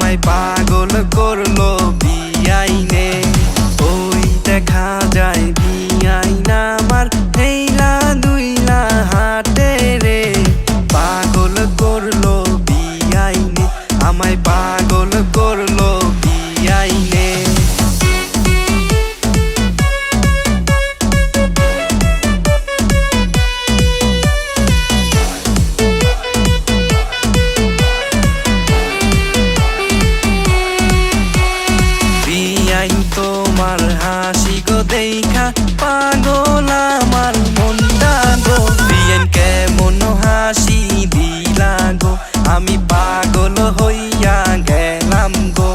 আমায় পাগল করলো বিআইনে। ওই দেখা যায় বিআইনা আমার হেইলা দুইলা হাতে রে। পাগল করলো বিআইনে, আমায় পাগল করলো বিআইনে। তোমার হাসি গো দেখা পাগল আমার মনটা গো। বিয়ান কেমন হাসি দিলা গো, আমি পাগল হইয়া গেলাম গো।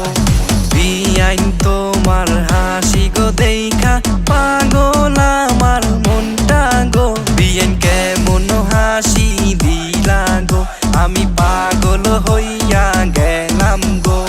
বিয়ান তোমার হাসি গো দেখা পাগল আমার মনটা গো। বিয়ান কেমন হাসি দিলা গো, আমি পাগল হইয়া গেলাম গো।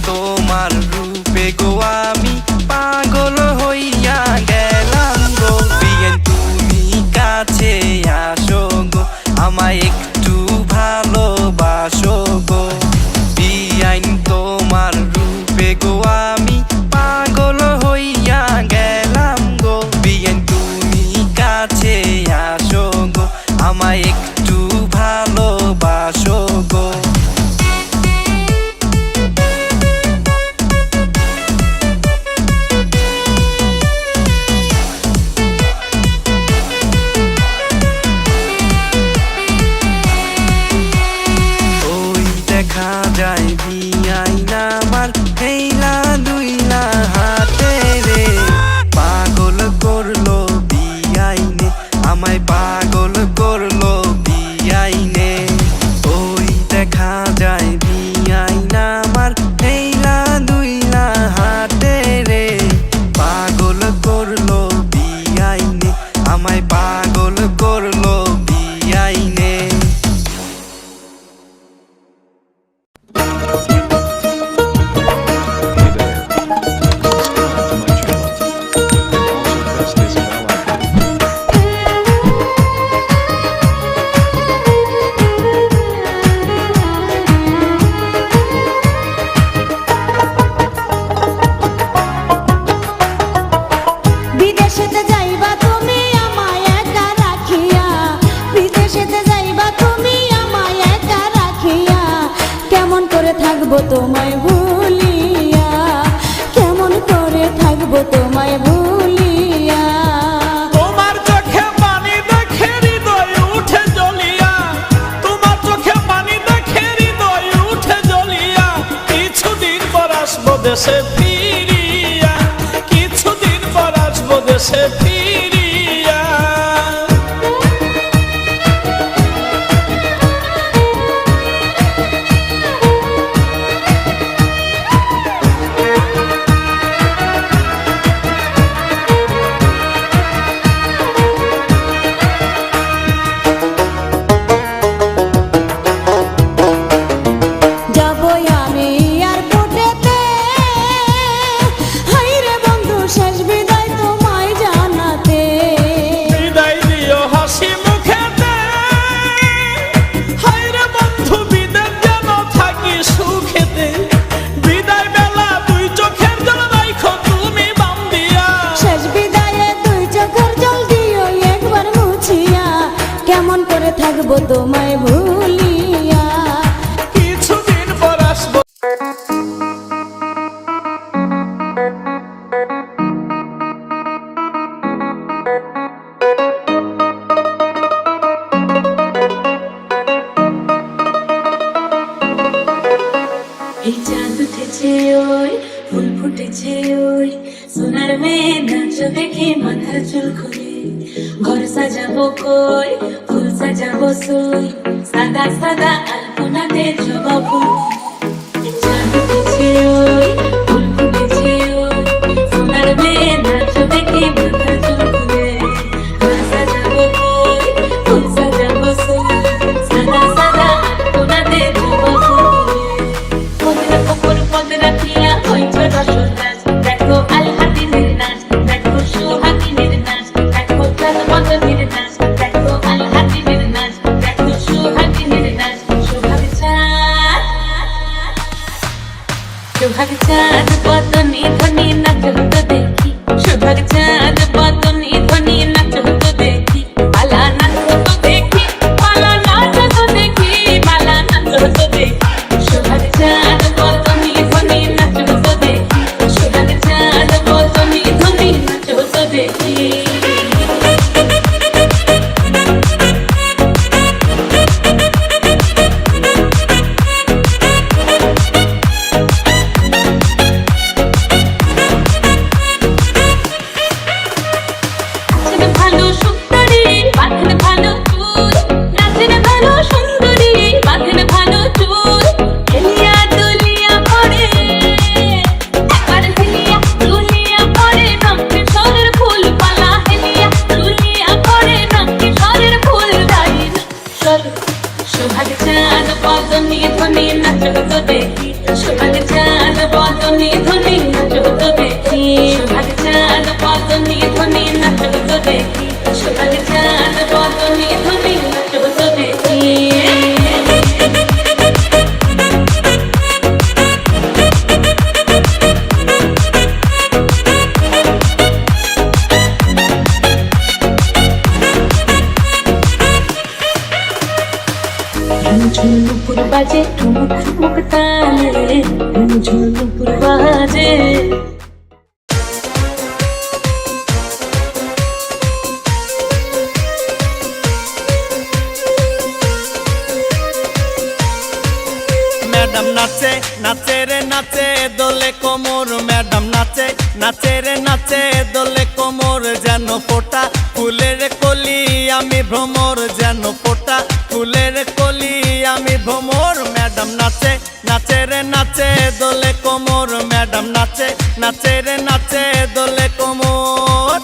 তোমার রূপে গো আমি পাগল হইয়া গেলাম গো। বিয়ান তুমি কাছে আসো গো, আমায় একটু ভালোবাসো গো। বিয়ান তোমার রূপে গো আমি পাগল হইয়া গেলাম গো। বিয়ান তুমি কাছে আসো গো, আমায় একটু ভালোবাসো গো। দেখা যায় বিআইনা আমার হেইলা দুইলা হাতে রে। পাগল করলো বিআইনে, আমায় পাগল করলো বিআইনে। ওই দেখা যায় বিআইনা আমার হেইলা দুইলা হাতে রে। পাগল করলো বিআইনে, আমায় পাগল করলো বিআইনে। থাকবো তোমায় ভুলিয়া, কেমন করে থাকবো তোমায় ভুলিয়া। তোমার চোখে পানি দেখে হৃদয় উঠে জ্বলিয়া, তোমার চোখে পানি দেখে হৃদয় উঠে জ্বলিয়া। কিছুদিন পর আসবো দেশে ফিরিয়া, কিছুদিন পর আসবো দেশে ফিরিয়া। থাকবো তোমায় ভুলিয়া, কিছুদিন পর আসবো। এই চাঁদ উঠেছে ওই ফুল ফুটেছে ওই সোনার মেয়ে নাচ দেখে মাথার চুল খুলে। ঘর সাজাবো কই ফুল সাজাবো সই, সাদা সাদা আলপনাতে জবা ফুল। চাঁদ উঠেছে ওই ফুল ফুটেছে ওই সোনার মেয়ে নাচ দেখে মাথার চুল খুলে। ঘর সাজাবো কই ফুল সাজাবো সই, সাদা সাদা আলপনাতে জবা ফুল। সোহাগ চাঁদ বদনে ধ্বনি নাচ হতো দেখি, সোহাগ চাঁদ বদনে ধ্বনি নাচ হতো দেখি, পালা নাচ হতো দেখি, পালা নাচ হতো দেখি, পালা নাচ হতো দেখি, সোহাগ চাঁদ বদনে ধ্বনি নাচ হতো দেখি, সোহাগ চাঁদ বদনে ধ্বনি নাচ হতো দেখি। সোহাগ চাঁদ বদনে ধ্বনি নাচ হতো দেখি, সোহাগ চাঁদ বদনে ধ্বনি নাচ হতো দেখি, সোহাগ চাঁদ বদনে ধ্বনি নাচ হতো দেখি, সোহাগ চাঁদ বদনে ধ্বনি নাচ হতো দেখি। ঝুনুপুর বাজে ঠুমুক ঠুমুক তালে, ঝুনুপুর বাজে। ম্যাডাম নাচে নাচে রে নাচে দোলে কোমর, ম্যাডাম নাচে নাচে রে নাচে দোলে কোমর, যেন ফোটা ফুলের কলি আমি ভ্রমর, যেন ফোটা ফুলের কলি আমি ভ্রমর। ম্যাডাম নাচে নাচে রে নাচে দোলে কোমর, ম্যাডাম নাচে নাচে রে নাচে দোলে কোমর।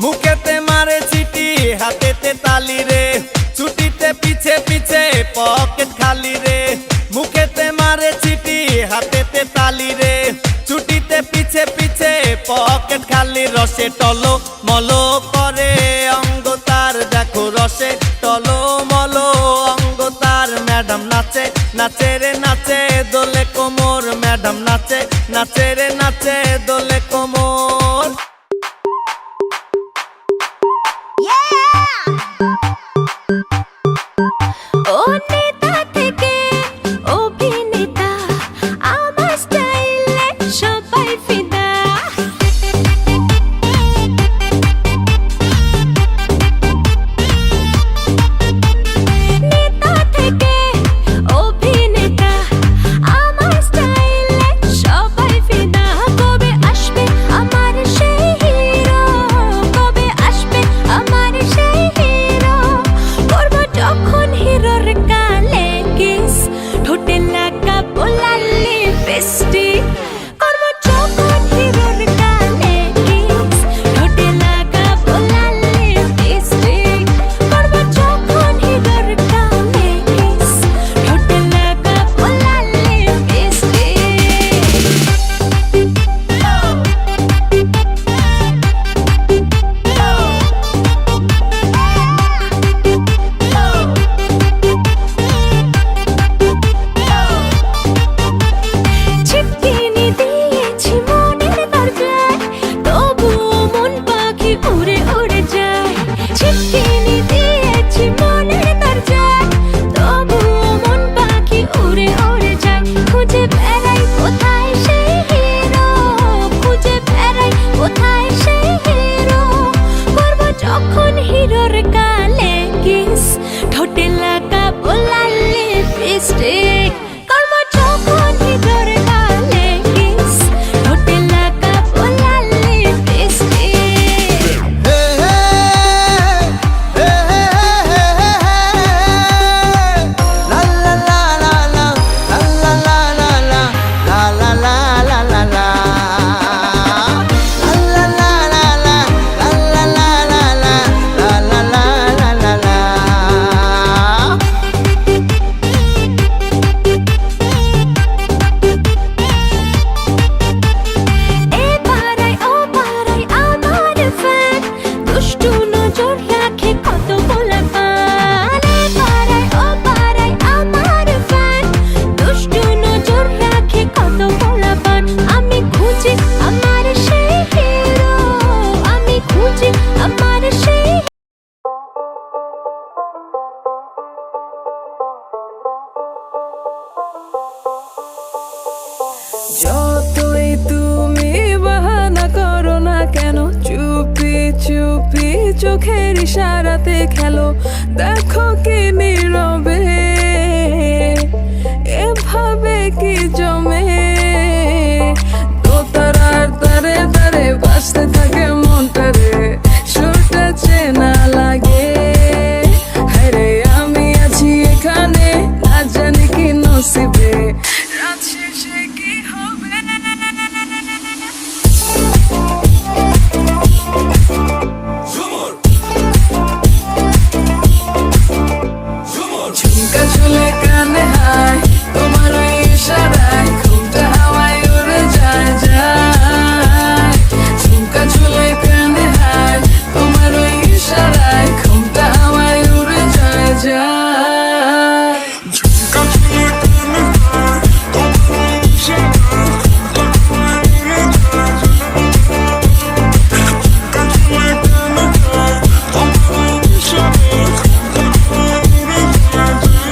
মুখেতে মারে চিঠি হাতেতে তালি রে, ছুটিতে পিছে পিছে পকেট খালি রে, মুখেতে মারে চিঠি হাতেতে তালি রে, ছুটিতে পিছে পিছে পকেট খালি, রসে টলো মলো করে অঙ্গ তার, দেখো রসে টলো মলো অঙ্গ তার। ম্যাডাম নাচে নাচে রে নাচে দোলে কোমর, ম্যাডাম নাচে নাচে রে নাচে দোলে কোমর। ও নেতা থেকে অভিনেতা, আমার স্টাইলে সবাই ফিদা। নেতা থেকে অভিনেতা, আমার স্টাইলে সবাই ফিদা। কবে আসবে যতই তুমি বাহানা করো না কেন, চুপি চুপি চোখের ইশারাতে খেলো, দেখো কি নীরবে এভাবে কি জমে। দোতারার তারে তারে বাজতে থাকে মনটারে, সুরটা চেনা লাগে। হ্যারে আমি আছি এখানে, না জানি কি নসিবে, রাত শেষে কি হবে। ঝুমকা ঝুলে কানে হায়, তোমার ওই ইশারায় ঘুমটা হাওয়ায় উড়ে যায় যায়। ঝুমকা ঝুলে কানে হায়, তোমার ওই ইশারায় ঘুমটা হাওয়ায় উড়ে যায় যায়। ঝুমকা ঝুলে কানে হায়, তোমার ওই ইশারায় ঘুমটা হাওয়ায় উড়ে যায় যায়। ঝুমকা ঝুলে কানে হায়, তোমার ওই ইশারায় ঘুমটা হাওয়ায় উড়ে যায় যায়।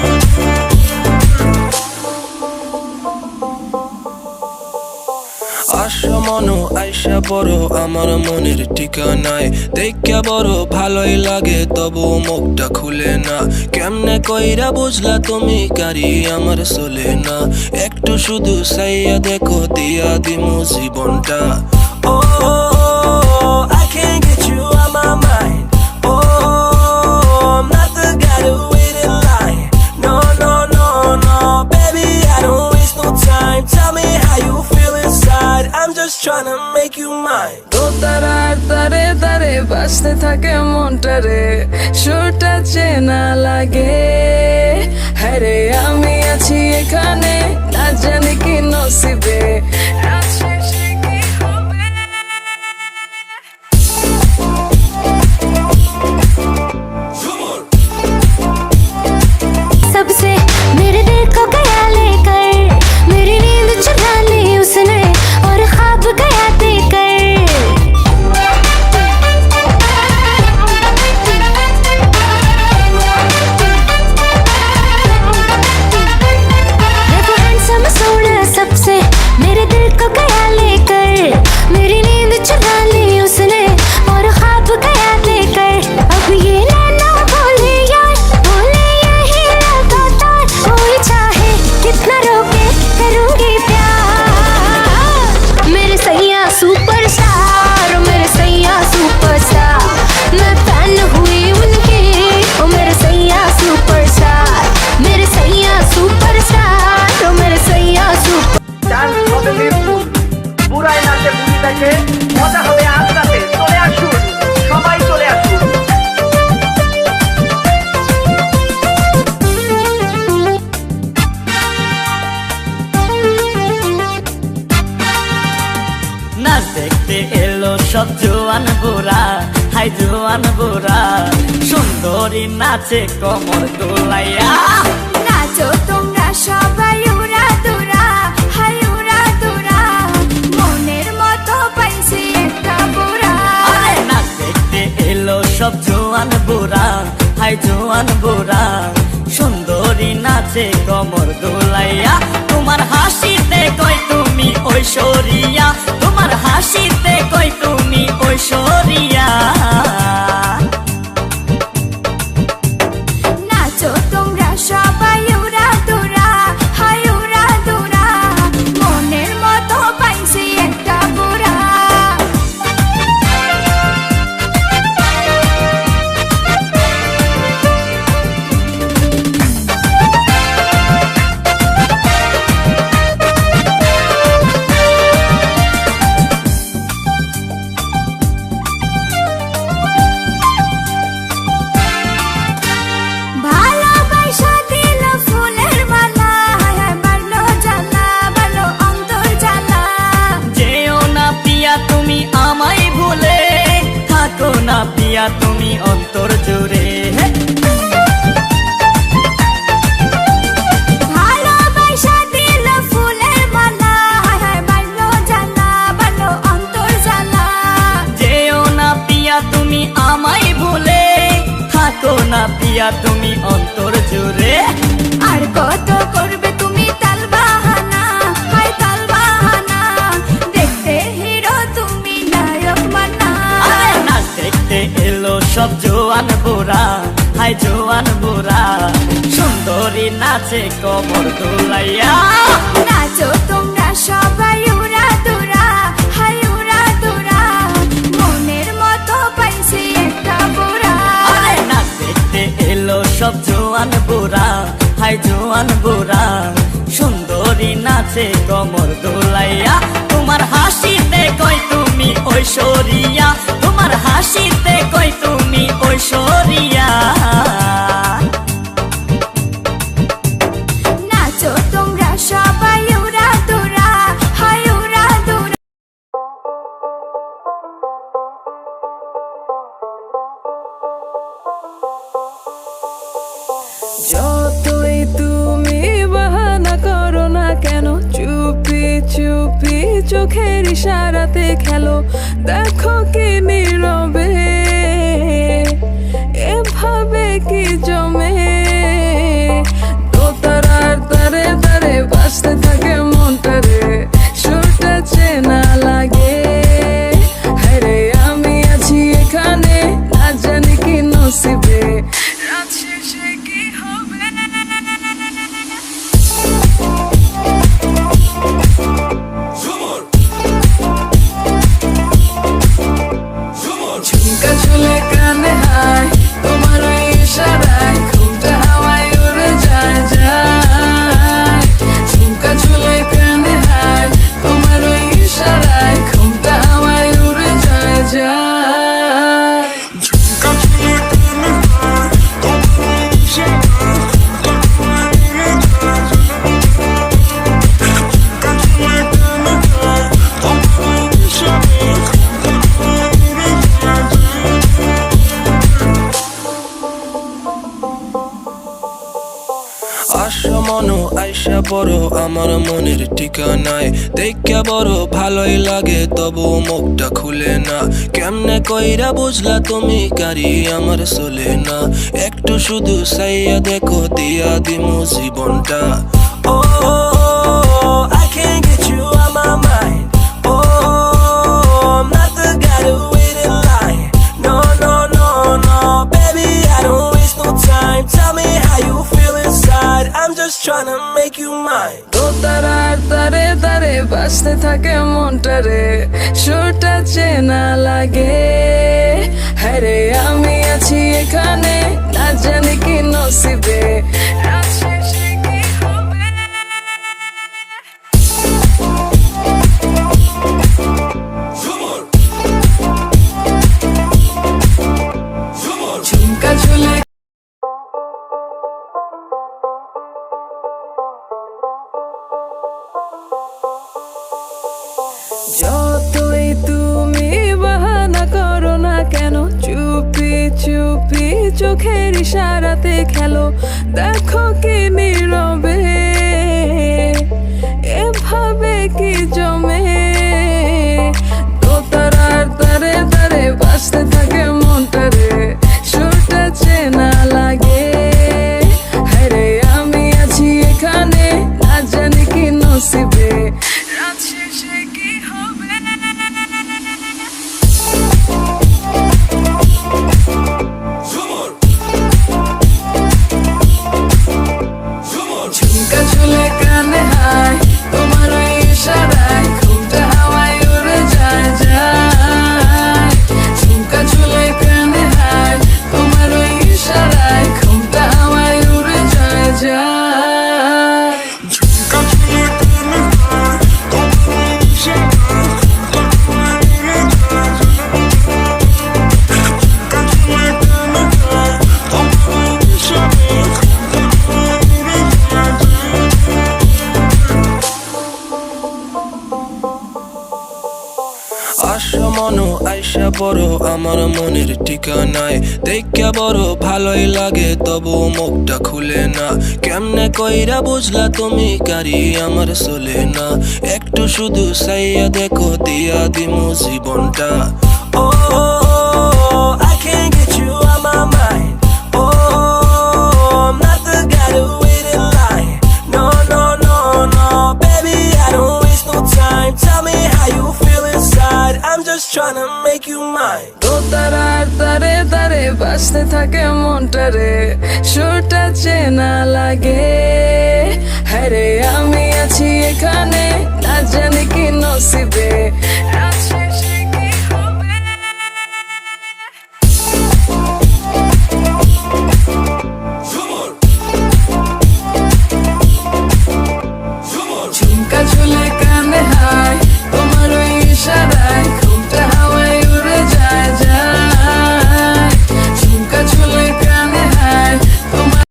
আশা মনো আইসা বড় আমার মনের ঠিকানায়, দেখা বড় ভালোই লাগে তবু মুখটা খুলে না। কেমনে কইরা বুঝলা তুমি কারি আমার চলে না, একটু শুধু চাইয়া দেখো দিয়া দিমু জীবনটা। ও I can't get you out my mind. Oh, I'm not the guy to wait in line. No, no, no, no, baby, I don't waste no time. Tell me how you feel inside. I'm just trying to make you mine. দোতারার তারে তারে বাজতে থাকে মনটারে, সুরটা চেনা লাগে। হ্যারে আমি আছি এখানে, না জানি কি নসিবে, রাত শেষে কি হবে। सबसे मेरे दिल को गया लेकर, मेरी नींद चुरा ली उसने और ख्वाब गया देकर। देखो हैंडसम सोना सबसे मेरे दिल को गया लेकर, मेरी नींद चुरा ली उसने और ख्वाब गया देकर। अब ये नैना बोले यार, बोले यही लगातार, कोई चाहे कितना रोके करूंगी प्यार। मेरे सैया सुपरस्टार, मेरे सैया सुपरस्टार, मैं फैन हुई उनकी, ओ मेरे सैया सुपरस्टार, मेरे सैया सुपरस्टार, ओ मेरे सैया सुपर। ডান্স হবে মিরপুর, বুড়ায় নাচে বুড়ি দেখে, মজা হবে আজ রাতে। চলে আসুন, সবাই চলে আসুন। নাচ দেখতে এলো সব জোয়ান বুড়া, হাই জোয়ান বুড়া, সুন্দরী নাচে কমর দোলাইয়া। নাচো তোমরা সবাই উড়া দুরা, হাই উড়া দুরা, মনের মতো পাইছি একটা বুড়া। আরে নাচ দেখতে এলো সব জোয়ান বুড়া, হাই জোয়ান বুড়া, সুন্দরী নাচে কমর দোলাইয়া। তোমার হাসিতে কই তুমি ঐশ্বরিয়া, তোমার হাসিতে কই তুমি ঐশ্বরিয়া। নাচো তোমরা সবাই উড়া দুরা, হাই উড়া দুরা, মনের মতো পাইছি একটা বুড়া। ভালোবাসা দিল ফুলের মালা, বাড়লো জ্বালা, বাড়লো অন্তর জ্বালা। যেও না পিয়া তুমি আমায় ভুলে, থাকো না পিয়া তুমি অন্তর জুড়ে। ভালোবাসা দিল ফুলের মালা, বাড়লো জ্বালা, বাড়লো অন্তর জ্বালা। যেও না পিয়া তুমি আমায় ভুলে, থাকো না পিয়া তুমি অন্তর জুড়ে। আর কত করবে তুমি তাল বাহানা, হাই তাল বাহানা। সব জোয়ান বুড়া, হাই জোয়ান বুড়া, সুন্দরী নাচে কোমর দোলাইয়া। নাচো তোমরা সবাই উড়া দুরা, হাই উড়া দুরা, মনের মতো পাইছি একটা বুড়া। আরে নাচ দেখতে এলো সব জোয়ান বুড়া, হাই জোয়ান বুড়া, সুন্দরী নাচে কোমর দোলাইয়া। তোমার হাসিতে কই তুমি ঐশ্বরিয়া, তোমার হাসিতে কই তুমি ঐশ্বরিয়া। নাচো তোমরা সবাই উড়া দুরা, হাই উড়া দুরা। যতই তুমি বাহানা করো না কেন, চুপি চুপি চোখের ইশারাতে খেলো। দেখো কি নীরবে এভাবে কি জমে, দোতারার তারে তারে বাজতে থাকে মনটারে, সুরটা চেনা লাগে। হ্যারে আমি আছি এখানে, না জানি কি নসিবে, রাত শেষে কি হবে। ঝুমকা ঝুলে কানে হায়, তোমার ওই ইশারায় ঘুমটা হাওয়ায় উড়ে যায় যায়। ঝুমকা ঝুলে কানে হায়, তোমার ওই ইশারায় ঘুমটা হাওয়ায় উড়ে যায় যায়। ঝুমকা ঝুলে কানে হায়, তোমার ওই ইশারায় ঘুমটা হাওয়ায় উড়ে যায় যায়। ঝুমকা ঝুলে কানে হায়, তোমার ওই ইশারায় ঘুমটা হাওয়ায় উড়ে যায় যায়। আসো মনো আইসা পড়ো আমার মনের ঠিকানায়, দেখা বড় ভালোই লাগে তবু মুখটা খুলে না। কেমনে কইরা বুঝলা তুমি কারি আমার চলে না, একটু শুধু চাইয়া দেখো দিয়া দিমু জীবনটা। ও I can't get you out my mind. Oh, I'm not the guy to wait in line. No, no, no, no, baby, I don't waste no time. Tell me how you feel inside. I'm just trying to make you mine. দোতারার তারে তারে বাজতে থাকে মনটারে, সুরটা চেনা লাগে। হ্যারে আমি আছি এখানে, না জানি কি নসিবে, রাত শেষে কি হবে। ঝুমকা ঝুলে যতই তুমি বাহানা করো না কেন, চুপি চুপি চোখের ইশারাতে খেলো। দেখো কি নীরবে এভাবে কি জমে, দোতারার তারে তারে বাজতে থাকে মনটারে, সুরটা চেনা লাগে। হ্যারে আমি আছি এখানে, না জানি কি নসিবে, রাত শেষে কি হবে। ঝুমকা ঝুলে কানে হায়, তোমার ওই ইশারায় ঘুমটা হাওয়ায় উড়ে যায় যায়। ঝুমকা ঝুলে কানে হায়, তোমার ওই ইশারায় ঘুমটা হাওয়ায় উড়ে যায় যায়। ঝুমকা ঝুলে কানে হায়, তোমার ওই ইশারায় ঘুমটা হাওয়ায় উড়ে যায় যায়। ঝুমকা ঝুলে কানে হায়, তোমার ওই ইশারায় ঘুমটা হাওয়ায় উড়ে যায় যায়। আসো মনো আইসা পড়ো আমার মনের ঠিকানায়, দেখা বড় ভালোই লাগে তবু মুখটা খুলে না। কেমনে কইরা বুঝলা তুমি কারি আমার চলে না, একটু শুধু চাইয়া দেখো দিয়া দিমু জীবনটা। ও I can't get you out my mind. Oh, I'm not the guy to wait in line. No, no, no, no, baby, I don't waste no time. Tell me how you feel inside. I'm just trying to make you mine. দোতারার তারে তারে বাজতে থাকে মনটা রে, সুরটা চেনা লাগে। হ্যাঁ রে আমি আছি এখানে, না জানি কি নসিবে রাত শেষে কি হবে। ঝুমকা ঝুলে কানে হায়, তোমার ওই ইশারায় ঘুমটা হাওয়ায় উড়ে যায় যায়। ঝুমকা ঝুলে কানে হায়, তোমার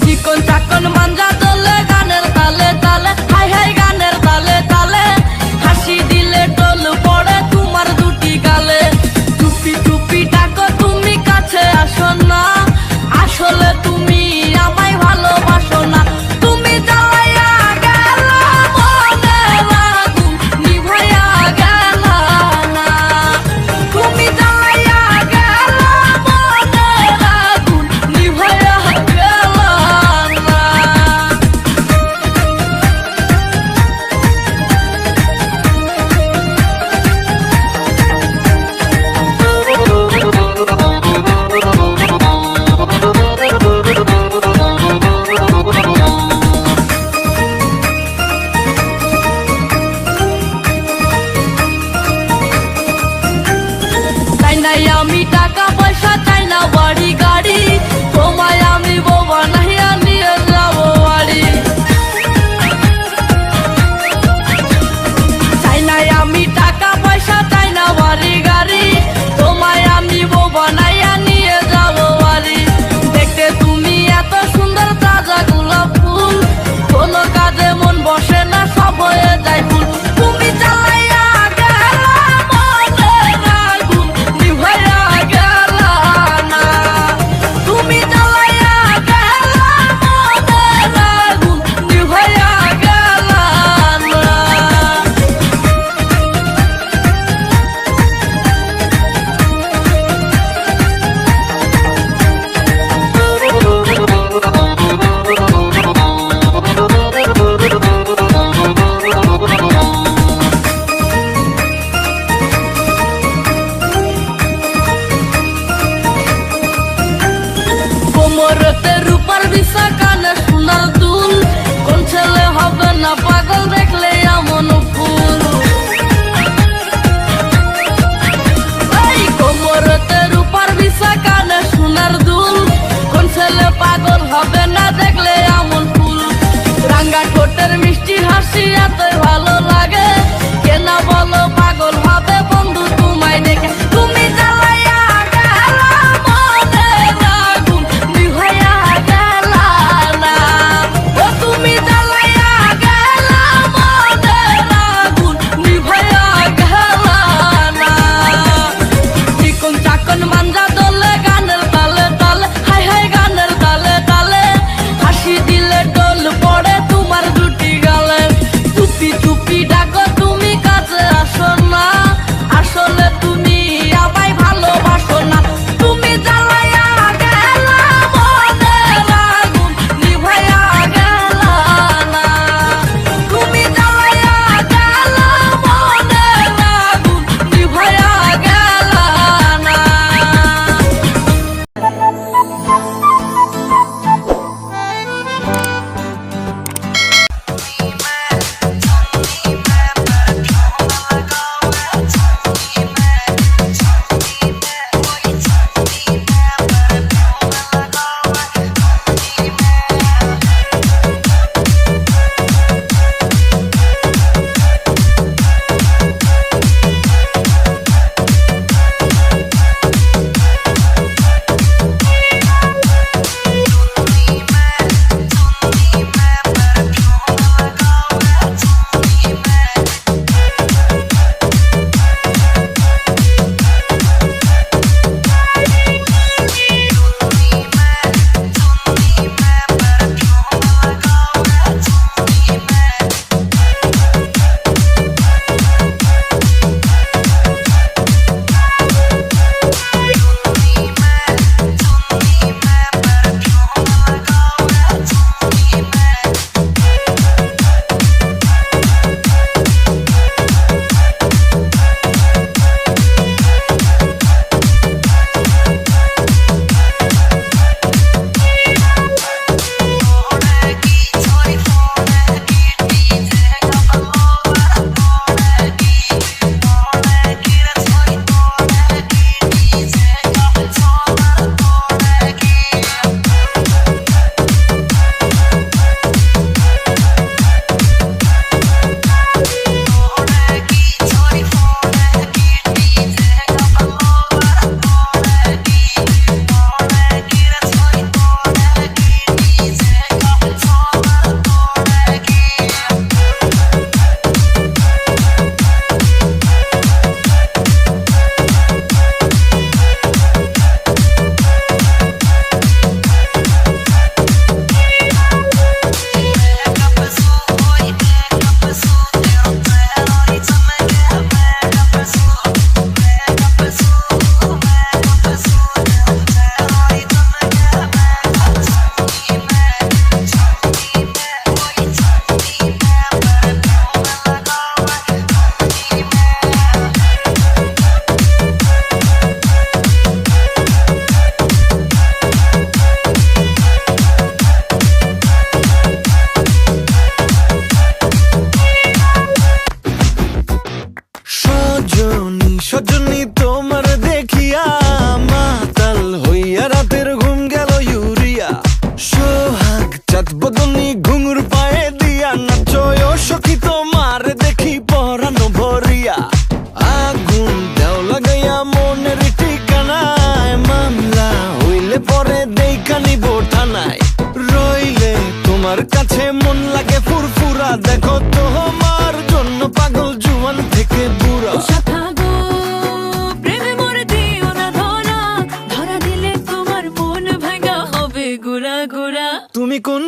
চিকন চাকন মাঞ্জা দোলে গানের তালে তালে, হাই হাই গানের তালে তালে, হাসি দিলে টোল পড়ে তোমার দুটি গালে।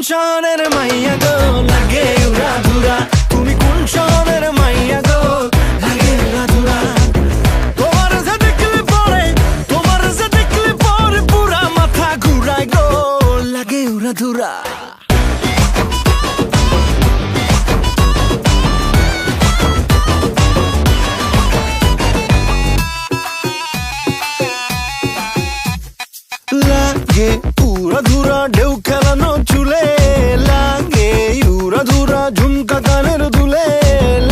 শহরের মাইয়া গো লাগে উড়া ধুরা তুমি কোন শহরের মাইয়া গো লাগে উড়া ধুরা তোমার যে দেখলে পরে পুরা মাথা ঘুরায় গো লাগে উড়া ধুরা লাগে উড়া ধুরা ঢেউ খেলানো চুলে লাগে উড়া ধুরা ঝুমকা কানের দুলে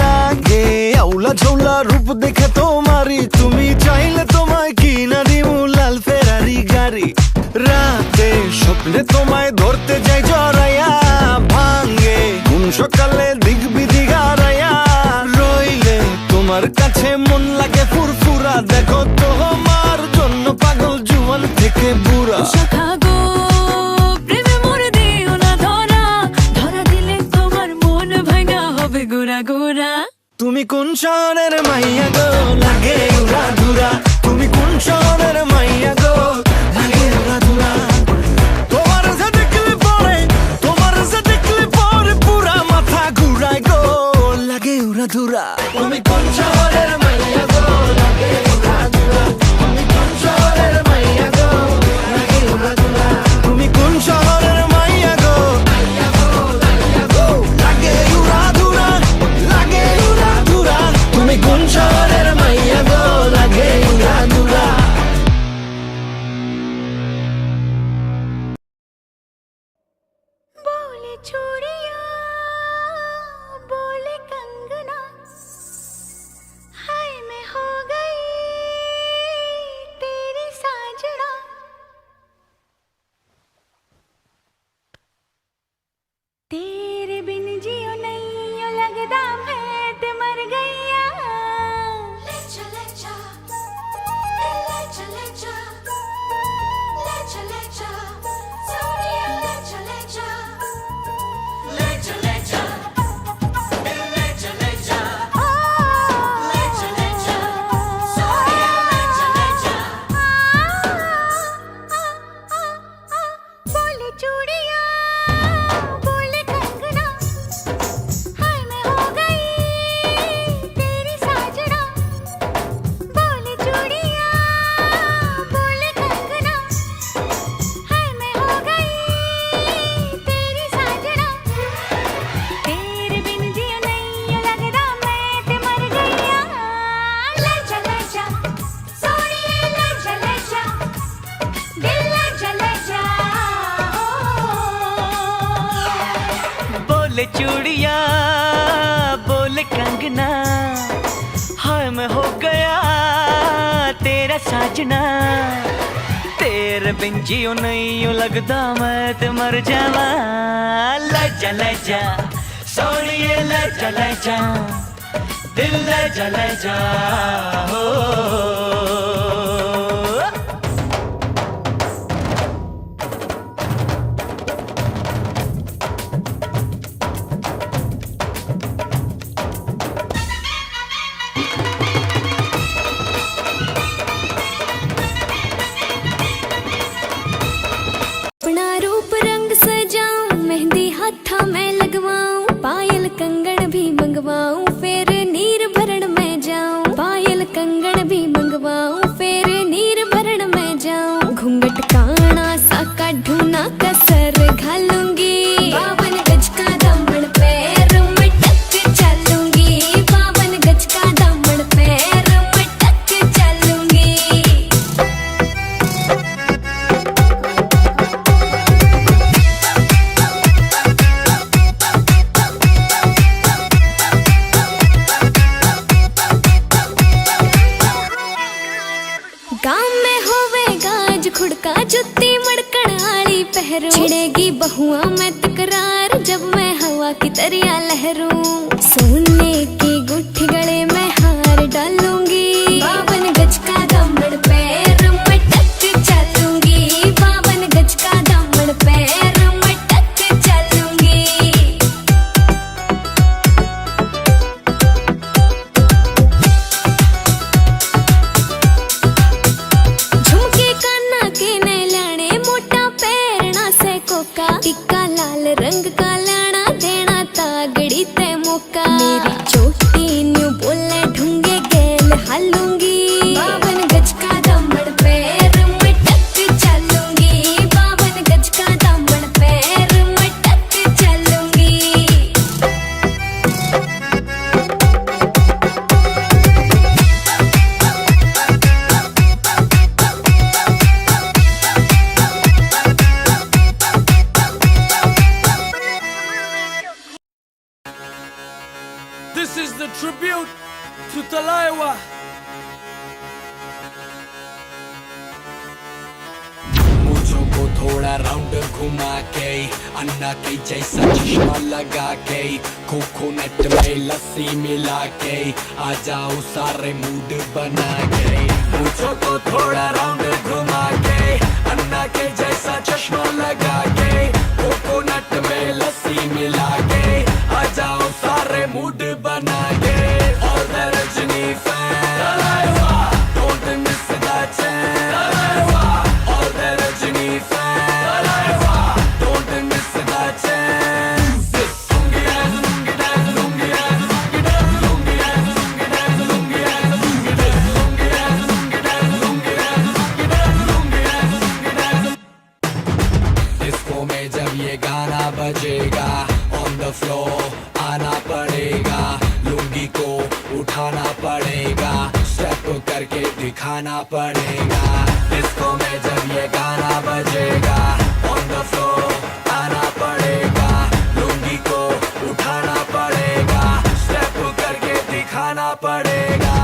লাগে আউলা ঝৌলা রূপ দেখে তোমারি তুমি চাইলে তোমায় কিনা দিমু লাল ফেরারি গাড়ি রাতে স্বপ্নে তোমায় ধরতে যাই জড়াইয়া ভাঙ্গে কোন সকালে দিক বিধি গারাইয়া রইলে তোমার কাছে মন লাগে ফুরফুরা দেখো তোমার জন্য পাগল জুয়ান থেকে বুড়া শাখা গো প্রেমে মরে দিও না ধরা ধরা দিলে তোমার মন ভাঙা হবে গোরা গোরা তুমি কোন শহরের মাইয়া গো লাগে উড়া ধুরা তুমি কোন শহরের মাইয়া গো লাগে উড়া ধুরা তোমার যে দেখলে পরে পুরা মাথা ঘুরায় গো লাগে উড়া ধুরা তুমি কোন শহরের মাইয়া গো লাগে উড়া ধুরা তুমি কোন শহরের মাইয়া গো লাগে উড়া ধুরা তুমি কোন শহরের মাইয়া গো লাগে উড়া ধুরা লাগে উড়া ধুরা তুমি কোন শহরের মাইয়া গো লাগে উড়া ধুরা बोले चूड़िया बोले कंगना हाय मैं हो गई तेरी साजना तेरे बिन जियो नहीं यो लगदा मैं ते मर गईया ले चले जा ले चले जा ले चले जा सोनिया ले चले जा ले चले जा ले चले जा ले चले जा सोनिया ले चले जा बोले चूड़िया बोले कंगना हाय मैं हो गई तेरी साजना बोले चूड़िया बोले कंगना हाय मैं हो गई तेरी साजना तेरे बिन जियो नहीं यो लगदा मैं ते मर गईया ले चले जा सोनिए ले चले जा दिल ले चले जा बोले चूड़िया बोले कंगना हाय मैं हो गया तेरा साजना तेरे बिन जियो नहीं यूं लगदा मैं ते मर जावा ले जा सोनिए ले जा दिल ले जा हो अपना रूप रंग सजाऊं मेहंदी हाथा में लगवाऊं पायल कंगन भी मंगवाऊं फिर नीर भरण में जाऊं पायल कंगन भी मंगवाऊं फिर नीर भरण में जाऊं घूंघट काना सा काढूं ना कसर घालूंगी 52 गज का दामन पैर में टक चलूंगी 52 गज का दामन पैर में टक चलूंगी गाँव में होवेगा आज खुड़का जुत्ती मड़कण आली पहरू छिड़ेगी बहुआ में तकरार जब मैं हवा की तरिया लहरूं सोने की गुट्ठी गले में हार डालूंगी 52 गज का दामन पैर में टक चलूंगी 52 गज का दामन पैर में टक चलूंगी झुमके काना के ने लाने मोटा पैरना से कोका टिक्का लाल रंग This is the tribute to Talaiwa. मुझो को थोड़ा राउंड घुमा के अन्ना के जैसा चश्मा लगा के कोकोनट में लस्सी मिला के आ जाओ सारे मूड बना के मुझो को थोड़ा राउंड घुमा के अन्ना के जैसा चश्मा लगा के कोकोनट में लस्सी मिला के आ जाओ सारे मूड बना के और the Rajni fan don't miss that chance all the Rajini fans don't miss that chance lungi dance lungi dance lungi dance lungi dance lungi dance lungi dance lungi dance lungi dance lungi dance lungi dance lungi dance lungi dance disco में जब ये गाना बजेगा on the floor आना पड़ेगा लुंगी को उठाना पड़ेगा स्टेप करके दिखाना पड़ेगा डिस्को में जब ये गाना बजेगा ऑन द फ्लोर आना पड़ेगा लुंगी को उठाना पड़ेगा स्टेप करके दिखाना पड़ेगा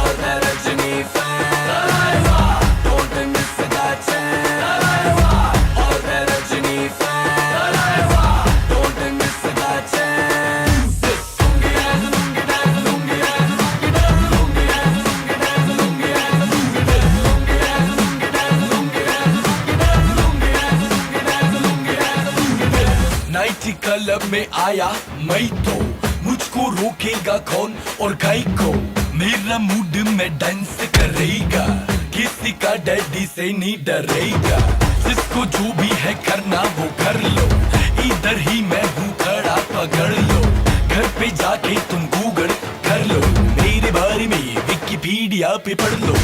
और the Rajni fan don't miss that chance और the Rajni fan don't miss that chance lungi dance lungi dance lungi dance lungi dance lungi dance lungi dance lungi dance lungi dance lungi dance lungi dance lungi dance lungi dance night club में आया मैं तो मुझको रोकेगा कौन और गाय को मेरा मूड में डांस करेगा किसी का डैडी से नहीं डरेगा जिसको जो भी है करना वो कर लो इधर ही मैं हूँ खड़ा पकड़ लो घर पे जाके तुम गूगल कर लो मेरे बारे में विकिपीडिया पे पढ़ लो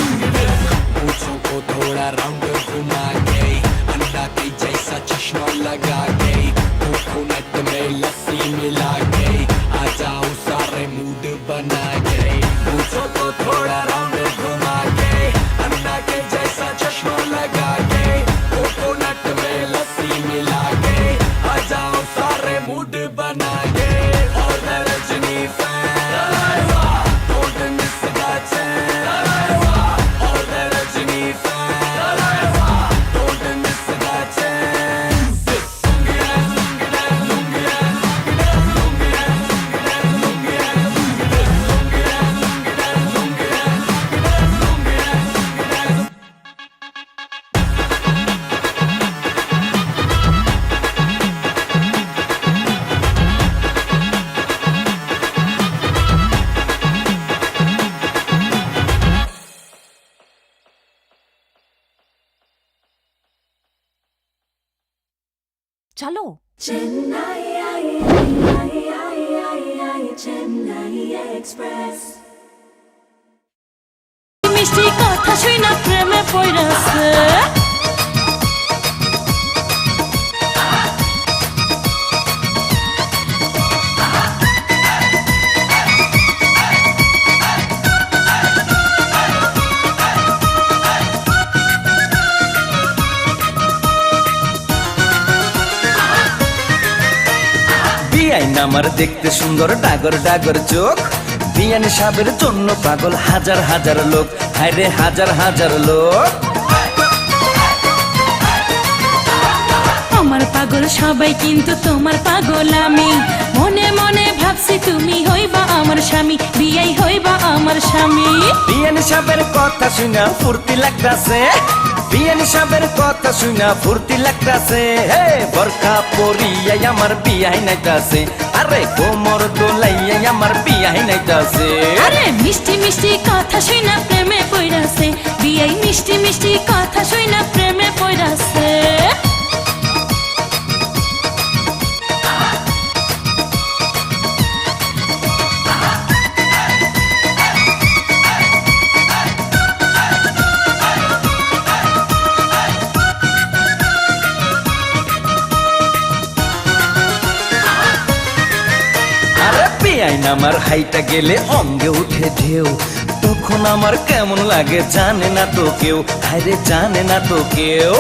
पूछों को थोड़ा राउंड घुमा के अंडा के जैसा चश्मा लगा के कोकोनट में लस्सी मिला के आ जाओ सारे मूड बना के पूछों को थोड़ा राउंड घुमा के अंडा के जैसा चश्मा लगा के कोकोनट में लस्सी मिला के आ जाओ सारे मूड बना के और the Rajni fan don't miss that chance और the Rajni fan don't miss that chance lungi dance lungi dance lungi dance lungi dance lungi dance lungi dance lungi dance lungi dance lungi dance lungi dance lungi dance चलो মিষ্টি কথা শুই না প্রেমে পড়াছে বিয়াইন আমার দেখতে সুন্দর ডাগর ডাগর চোখ বিয়ান সাহেবের জন্য পাগল হাজার হাজার লোক হায়রে হাজার হাজার লোক আমার পাগল সবাই কিন্তু তোমার পাগল আমি মনে মনে ভাবছি তুমি হইবা আমার স্বামী বিয়াই হইবা আমার স্বামী বিয়ান সাহেবের কথা শুনা ফুর্তি লাগতাছে বিয়ান সাহেবের কথা শুনা ফুর্তি লাগতাছে হে বরকা পরিয়া আমার বিয়াই নাইতাছে আরে কোমর দোলাইয়া আমার বিয়াই নাইতাছে আরে মিষ্টি মিষ্টি কথা শুই না প্রেমে পড়াছে বিয়াই মিষ্টি মিষ্টি কথা শুই না প্রেমে পড়াছে আরে বিয়াইন আমার হাইটা গেলে অঙ্গে উঠে ঢেউ তখন আমার কেমন লাগে জানে না তো কেউ, আরে জানে না তো কেউ।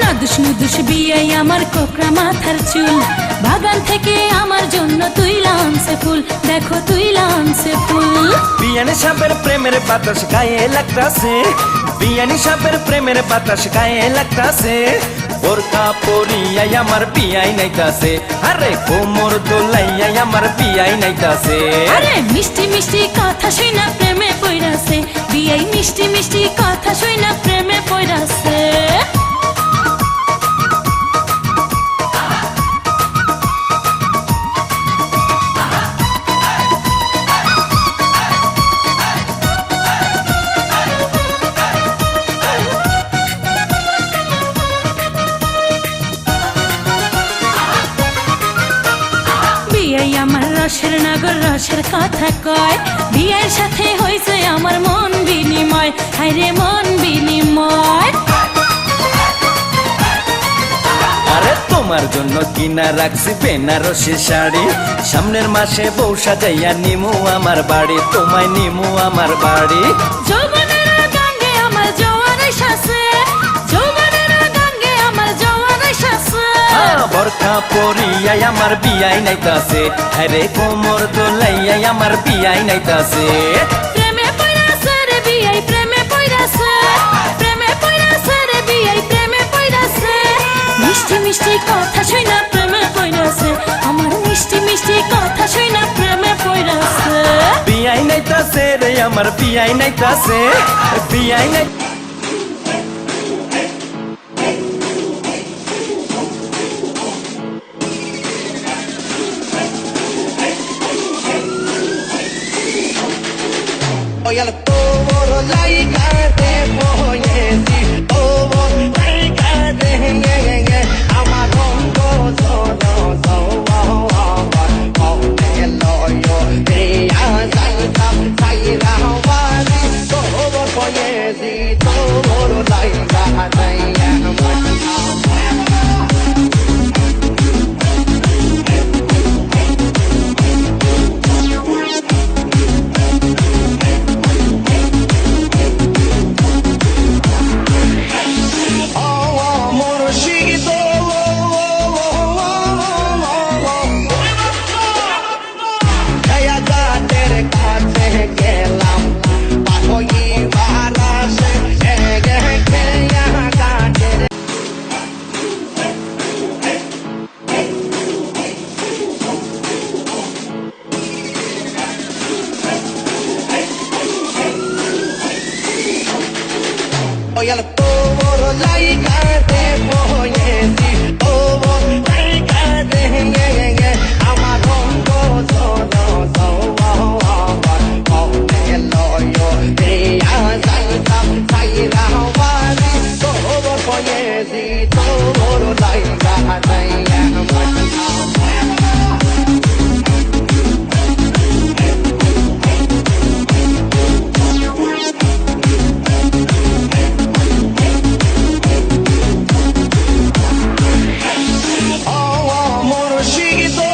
নাদুস নুদুস বিয়াই আমার কোকড়া মাথার চুল, বাগান থেকে আমার জন্য তুইলা আনছে ফুল, দেখো তুইলা আনছে ফুল। বিয়ানি সাপের প্রেমের বাতাস গায়ে লাগতাছে, বিয়ানি সাপের প্রেমের বাতাস গায়ে লাগতাছে। বোরকা পরিয়াই আমার বিয়াই নাইতাছে, আরে কোমর দোলাইয়াই আমার বিয়াই নাইতাছে। আরে মিষ্টি মিষ্টি কথা শুইনা প্রেমে পইরাছে, বিয়াই মিষ্টি মিষ্টি কথা শুইনা প্রেমে পইরাছে। বিয়াই আমার রসের নগর রসের কথা কয়, বিয়ের সাথে হইছে আমার মন বিনিময়, হায়রে মন বিনিময়। আরে তোমার জন্য কিনা রাখছি বেনারসি শাড়ি, সামনের মাসে বউ সাজাইয়া নিমু আমার বাড়ি, তোমায় নিমু আমার বাড়ি। যৌবনের গাঙ্গে আমার জোয়ার এসেছে, যৌবনের গাঙ্গে আমার জোয়ার এসেছে। বরখা পরিয়াই আমার বিয়াই নাইতাছে, আরে কোমর দোলাইয়াই আমার বিয়াই নাইতাছে। প্রেমে পইরাছে রে বিয়াই প্রেমে পইরাছে, প্রেমে পইরাছে রে বিয়াই প্রেমে পইরাছে। মিষ্টি মিষ্টি কথা শুইনা প্রেমে পইরাছে, আমার মিষ্টি মিষ্টি কথা শুইনা প্রেমে পইরাছে। বিয়াই নাইতাছে রে আমার বিয়াই নাইতাছে, বিয়াই নাই। Voy al toro, laica de poyesi, todo laica de ye, amarón gozo, gozo, yo, ella saita, saira, wani, todo poyesi, todo laica de ye. Voy al toro, laica de poyesi, todo laica de ye, amarón gozo, gozo, yo, ella saita, saira, wani, todo poyesi, todo laica de ye. Chiquito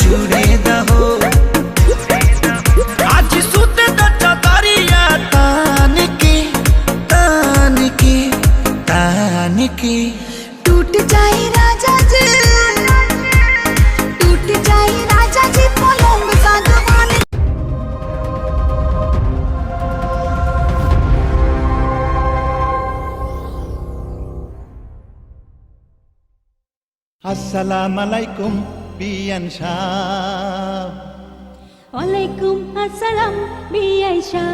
জুড়ে দাও আজ সুতে দরিয়া তানকে তানকে তানকে टूट जाए राजा जी, टूट जाए राजा जी पलंग सागवान। আসসালামু আলাইকুম বিয়ান সাহ वालेकुम अस्सलाम बियाइशा,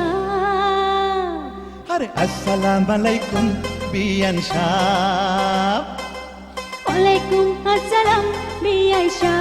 আরে আসসালামু আলাইকুম বিয়ান সাহ वालेकुम अस्सलाम बियाइशा।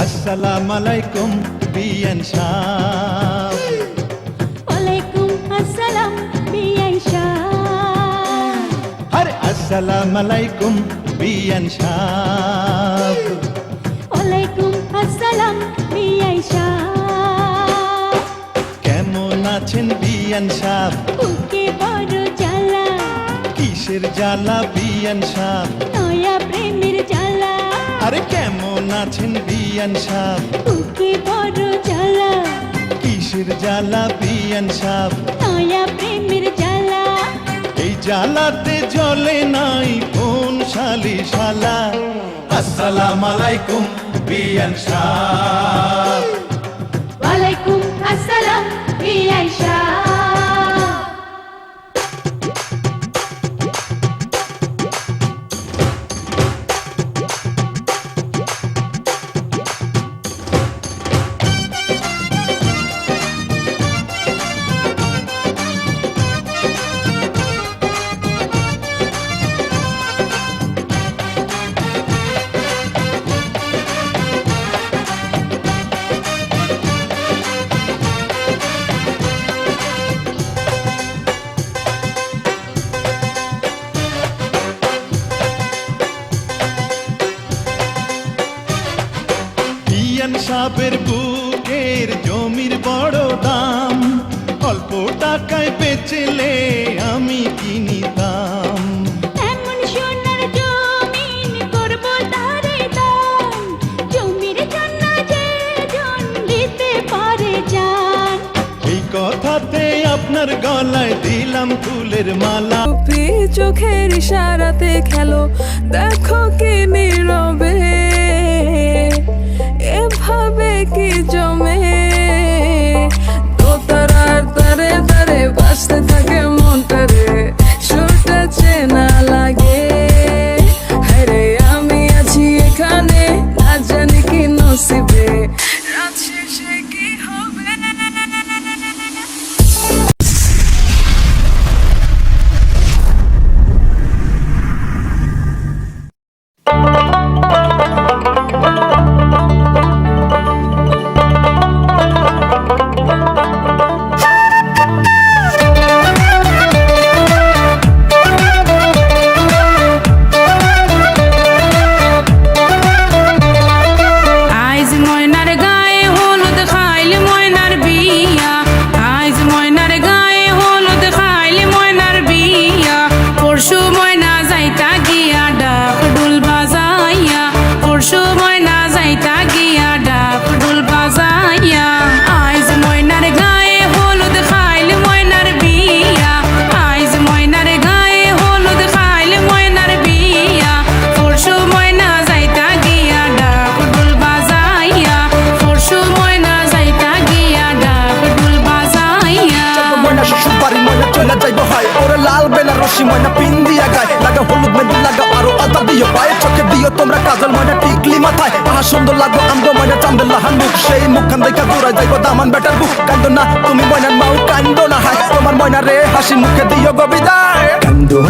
আসসালামু আলাইকুম বিয়ান সাহ वालेकुम अस्सलाम बियाइशा, আরে আসসালামু আলাইকুম বিয়ান সাহ वालेकुम अस्सलाम बियाइशा। কেমন আছেন বিয়ান সাহ বুকে বড় জ্বালা, কিসের জ্বালা বিয়ান সাহ নয়া প্রেমের জ্বালা। আরে কেমন আছেন বিয়ান সাহ বুকে বড় জ্বালা, কিসের জ্বালা বিয়ান সাহ নয়া প্রেমের জ্বালা। এই জ্বালাতে জ্বলে নাই কোন শালি শালা আসসালামু আলাইকুম বিয়ান সাহ वालेकुम अस्सलाम बियाइशा। বিয়ান সাহেবের বুকের জমির বড় দাম অল্প টাকায় বেচলে আমি কিনিতাম এমন সোনার জমিন করব তারে দান, জমির জন্য যে জন দিতে পারে জান। এই কথাতে আপনার গলায় দিলাম ফুলের মালা চুপি চোখের ইশারাতে খেলো, দেখো কি নীরবে এভাবে কি জমে দোতারার তারে তারে বাজতে থাকে মনটারে, সুরটা চেনা লাগে। হরে আমি আছি এখানে, না জানি কি নসিবে রাত শেষে কি হবে। আইজ ময়নার গায়ে হলুদ খাইলে ময়নার বিয়া, আইজ ময়নার গায়ে হলুদ খাইলে ময়নার বিয়া। পরশু ময়না যাইতা গিয়া ডাক ডুল বাজাইয়া, পরশু ময়না যাইতা গিয়া ডাক ডুল বাজাইয়া। আইজ ময়নার গায়ে হলুদ খাইলে ময়নার বিয়া, আইজ ময়নার গায়ে হলুদ খাইলে ময়নার বিয়া। পরশু ময়না যাইতা গিয়া ডাক ডুল বাজাইয়া, পরশু ময়না যাইতা গিয়া ডাক ডুল বাজাইয়া। ময়না শ্বশুর বাড়ি ময়না চলে যাইব হয় ওরে লাল বেলা রশি ময়না পিন দিয়া গায় লাগা হলুদ মেহেন্দি লাগা আরো আদা দিও পায়ে চোখে দিও তোমরা কাজল ময়না টিকলি মাথায় আহা সুন্দর লাগবো আমগো ময়না চান্দের লাহান মুখ সেই মুখখান দেখা দূরাই যাইব দামান বেটার বুক কান্দো না তুমি ময়নার মাও কান্দো না হায় তোমার ময়না রে হাসি মুখে দিও গো বিদায় কান্দো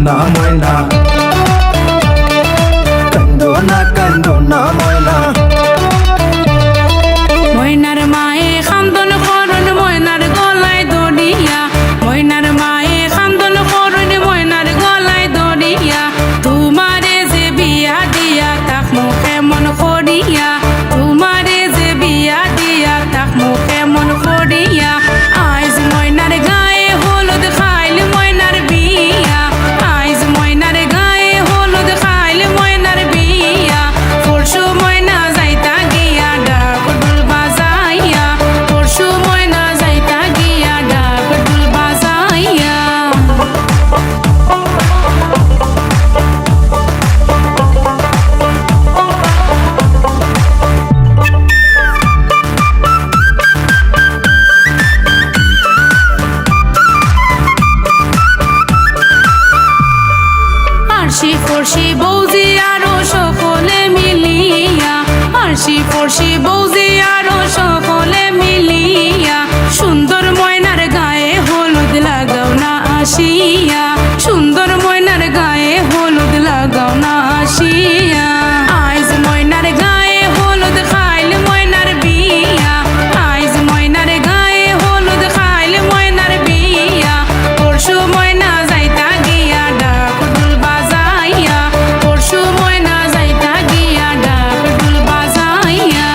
না ময়না কান্দো না ময়না ময়নার মায়ে খান্দন করন ময়নার গলায় দড়িয়া ময়নার মায়ে খান্দন করন ময়নার গলায় দড়িয়া তোমারে যে বিয়া দিয়া তাক মুখে মন করিয়া তোমারে যে বিয়া দিয়া তাক মুখে মন করিয়া আইজ ময়নার গায়ে হলুদ খাইল ময়নার বিয়া আইজ ময়নার গায়ে হলুদ খাইল ময়নার বিয়া পরশু ময়না যাইতা গিয়া ডাক ঢোল বাজাইয়া পরশু ময়না যাইতা গিয়া ডাক ঢোল বাজাইয়া আরশি ফরশি বৌজি আরো সকলে মিলিয়া আরশি ফরশি বৌজি আরো সকলে মিলিয়া সুন্দর ময়নার গায়ে হলুদ লাগাও না আসিয়া সুন্দর ময়নার গায়ে হলুদ লাগাও না আসিয়া আইজ ময়নার গায়ে হলুদ খাইল ময়নার বিয়া আইজ ময়নার গায়ে হলুদ খাইল ময়নার বিয়া পরশু ময়না যাইতা গিয়া ডাক ঢোল বাজাইয়া পরশু ময়না যাইতা গিয়া ডাক ঢোল বাজাইয়া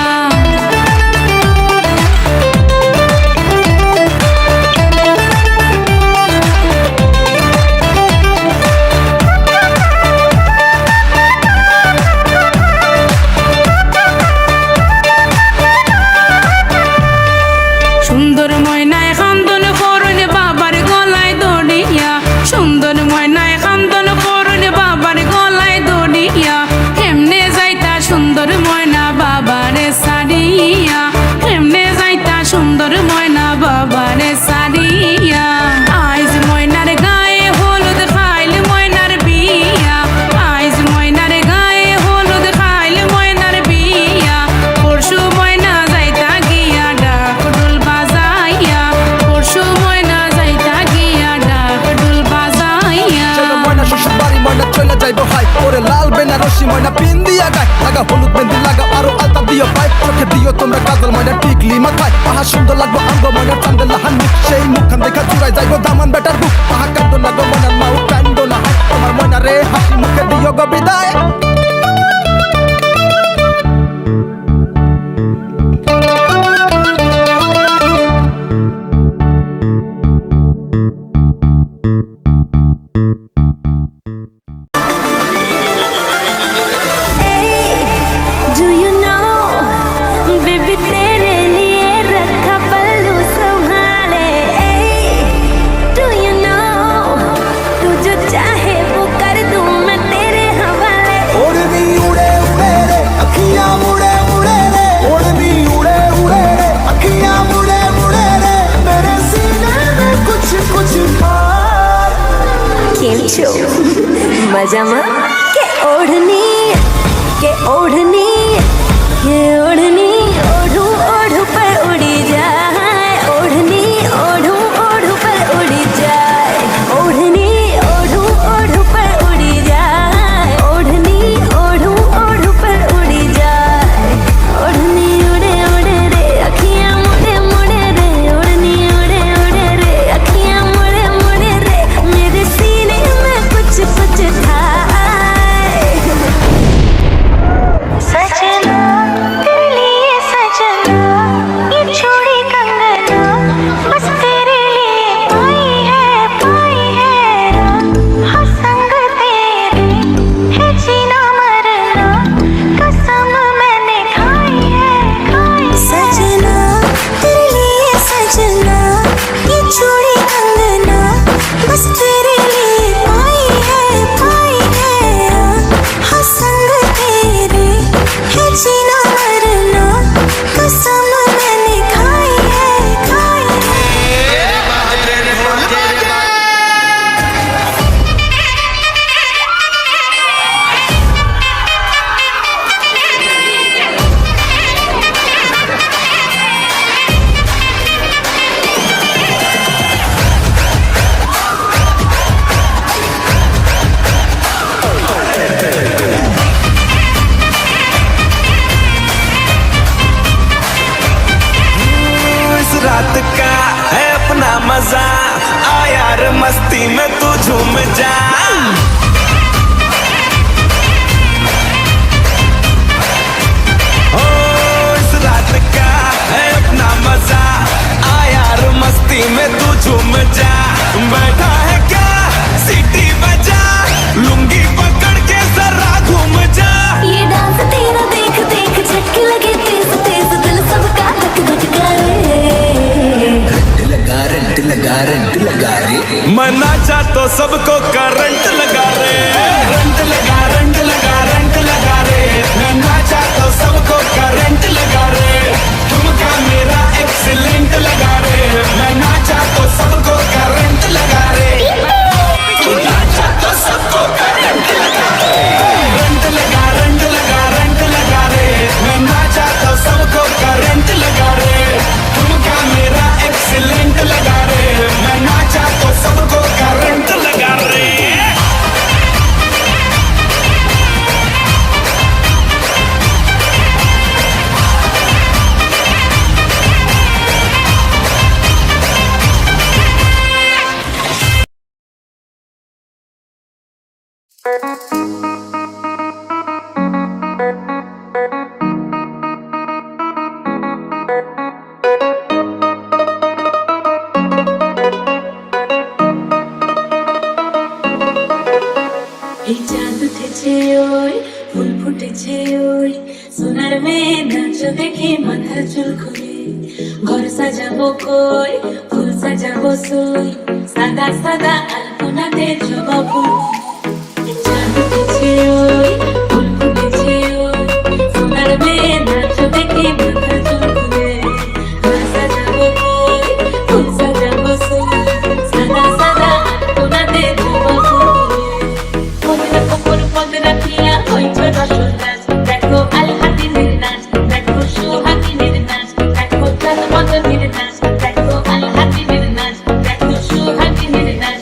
সুন্দর ময়নায় খান্দন করুন বাবার গলায় দড়িয়া সুন্দর ময়নায় খান্দন করুন বাবার গলায় দড়িয়া কেমনে যাইতা সুন্দর ময়না বাবারে সারিয়া কেমনে যাইতা সুন্দর ময়না বাবারে সারিয়া আইজ ময়নার গায়ে হলুদ খাইল ময়নার বিয়া আইজ ময়নার গায়ে হলুদ খাইল ময়নার বিয়া পরশু ময়না যাইতা গিয়া ডাক ঢোল বাজাইয়া পরশু ময়না যাইতা গিয়া ডাক ঢোল বাজাইয়া চলো ময়না শ্বশুর বাড়ি ময়না চলে যাইবো হাই ওরে লাল বেনারসি ময়না পিন দিয়া গায় লাগা হলুদ মেহেন্দি লাগা আরো আলতা দিও পাই চোখে দিও তোমরা কাজল ময়না টিকলি মাথায় আহা সুন্দর লাগবো আঙ্গ ময়না চান্দে লাহান মুখ সেই মুখখান দেখা চুরাই যাইবো দামান বেটার বুক আহা কান্দো না গো ময়নার মাও কান্দো না হাই তোমার ময়না রে হাসি মুখে দিও গো বিদায় Do you know, baby तेरे लिए रखा पल्लू संभाले. Do you know, तू जो चाहे वो कर दूं मैं तेरे हवाले. ओढ़नी उड़े उड़े रे अखियां मुड़े मुड़े रे ओढ़नी उड़े उड़े रे अखियां मुड़े मुड़े रे मेरे सीने में कुछ कुछ खार केम छो मजामा के ओढ़नी ओढ़ू ओढ़ू पर उड़ी जाए ओढ़नी ओढ़ू ओढ़ू पर उड़ी जाए ओढ़नी ओढ़ू ओढ़ू पर उड़ी जाए ओढ़नी ओढ़ू ओढ़ू पर उड़ी जाए ओढ़नी उड़े उड़े रे अखियां मुड़े मुड़े रे ओढ़नी उड़े उड़े रे अखियां मुड़े मुड़े रे मेरे सीने में कुछ कुछ था सजना तेरे लिए এই চাঁদ উঠেছে ওই ফুল ফুটেছে ওই সোনার মেয়ে নাচ দেখে মাথার চুল খুলে ঘর সাজাবো কই ফুল সাজাবো সই সাদা সাদা আলপনাতে জবা ফুল চাঁদ উঠেছে ওই ফুল ফুটেছে ওই সোনার মেয়ে নাচ দেখে মাথার চুল খুলে ঘর সাজাবো কই ফুল সাজাবো সই সাদা সাদা আলপনাতে জবা ফুল পদরা কোপর পদরা প্রিয়া হইছো রসুন নাচ দেখো আল হাতিনের নাচ দেখো সোহাগিনীর নাচ দেখো চাঁদ মদনের নাচ দেখো আল হাতিনের নাচ দেখো সোহাগিনীর নাচ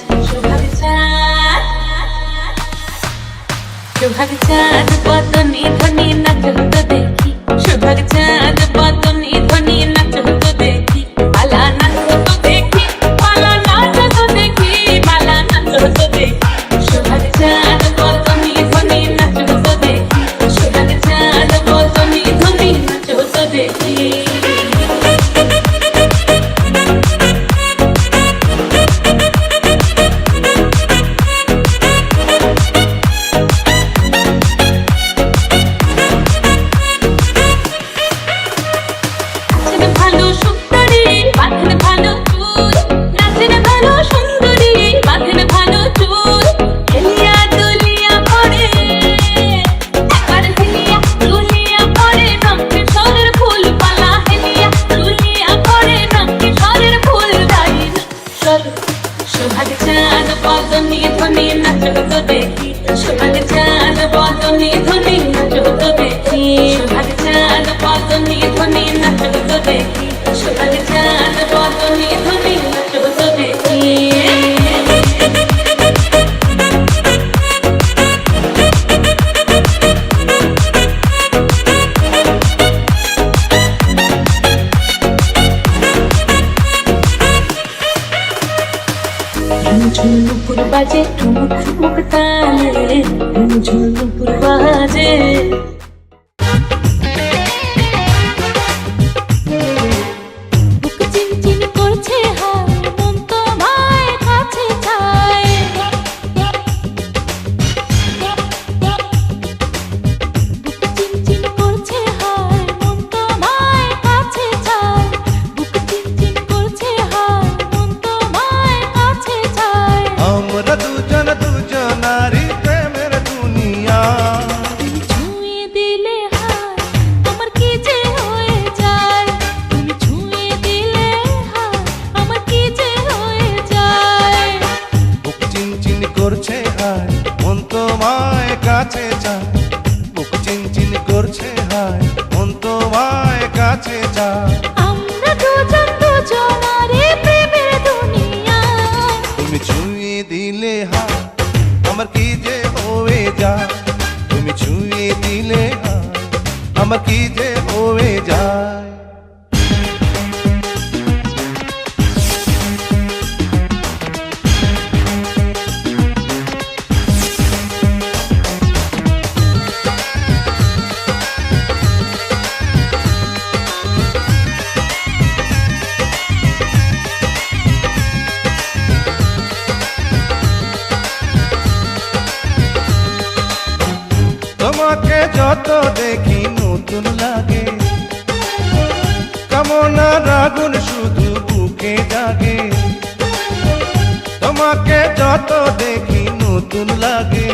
সোহাগ চাঁদ বদনি ধ্বনি নাচ হতো দেখি সোহাগ চাঁদ বদনি ধ্বনি নাচ হতো দেখি পালা নাচ হতো দেখি পালা নাচ হতো দেখি পালা নাচ হতো দেখি সোহাগ চাঁদ বদনি ধ্বনি নাচ হতো দেখি সোহাগ চাঁদ বদনি ধ্বনি নাচ হতো দেখি সোহাগ চাঁদ বদনি ধ্বনি নাচ হতো দেখি সোহাগ চাঁদ বদনি ধ্বনি নাচ হতো দেখি সোহাগ চাঁদ বদনি ধ্বনি নাচ হতো দেখি সোহাগ চাঁদ বদনি ধ্বনি নাচ হতো দেখি ঝুনুপুর বাজে ঠুমুক ঠুমুক তালে ঝুনুপুর বাজে বুক চিনচিন করছে হায় মন তোমায় কাছে চায় বুক চিনচিন করছে হায় মন তোমায় কাছে চায় বুক চিনচিন করছে হায় মন তোমায় কাছে চায় আমরা দুজন দুজনারি প্রেমের দুনিয়া তুমি ছুঁয়ে দিলে হায় আমার কি যে হয়ে যায় তুমি ছুঁয়ে দিলে হায় আমার কি যে হয়ে যায় বুক চিনচিন করছে হায় মন তোমায় কাছে চায় বুক চিনচিন করছে হায় মন তোমায় কাছে চায় আমরা দুজন দুজনারে প্রেমের দুনিয়া তুমি ছুঁয়ে দিলে হায় আমার কি যে হয়ে যায় তুমি ছুঁয়ে দিলে হায় আমার কি যে হয়ে যায় তোমাকে যত দেখি নতুন লাগে কামনার আগুন শুধু বুকে জাগে তোমাকে যত দেখি নতুন লাগে